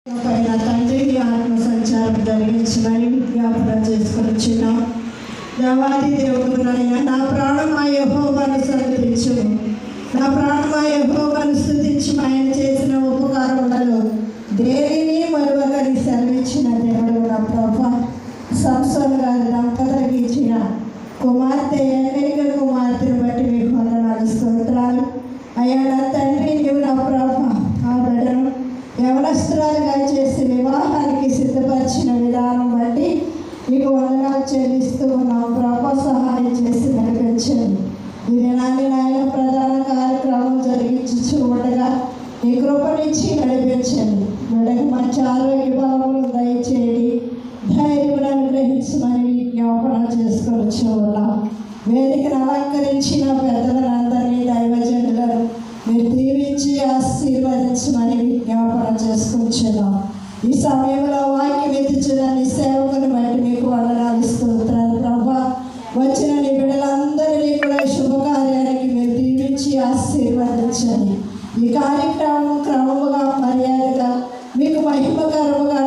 పైన తండ్రి ఆత్మ సంచారం జరిగించమని విజ్ఞాపన చేసుకొని వచ్చినాం. దేవాది దేవుడునైనా నా ప్రాణమా యెహోవాను స్తుతించు, నా ప్రాణమా యెహోవాను స్తుతించి ఆయన చేసిన ఉపకారములలో దేనిని మరువకని సెలవిచ్చిన దేవుడు నా ప్రభా. సంసోను గారి దంపతులకు ఇచ్చిన కుమార్తె ఏకైక కుమార్తెను బట్టి మీకు వందనాలు, స్తోత్రాలు అయ్యా. నా తండ్రి నీవు నా ప్రభా ఆ బిడ్డను యవనస్తురాలుగా చేసి వివాహానికి సిద్ధపరిచిన విధానం బట్టి నీకు వందనాలు చెల్లిస్తూ ఉన్నాం ప్రభా. సహాయం చేసి నడిపించండి. ఈ దినాన్ని నాయన ప్రధాన కార్యక్రమం జరిగించి ఉండగా నీ కృపనిచ్చి నడిపించండి. బిడ్డకు మంచి ఆరోగ్య భావములు దయచేయండి, ధైర్యం అనుగ్రహించమని విజ్ఞాపన చేసుకొని ఉన్నాం. వేదికను అలంకరించిన పెద్దలందరినీ దైవజనులను మీరు దీవించి ఆశీర్వదించమని విజ్ఞాపన చేసుకుంటున్నాం. ఈ సమయంలో వాక్యం ఎత్తించిన నీ సేవకుని బట్టి మీకు వందనాలు, స్తోత్రాలు ప్రభా. వచ్చిన నీ బిడ్డలందరినీ కూడా శుభకార్యానికి మీరు దీవించి ఆశీర్వదించండి. ఈ కార్యక్రమం క్రమముగా మర్యాదగా మీకు మహిమకరముగా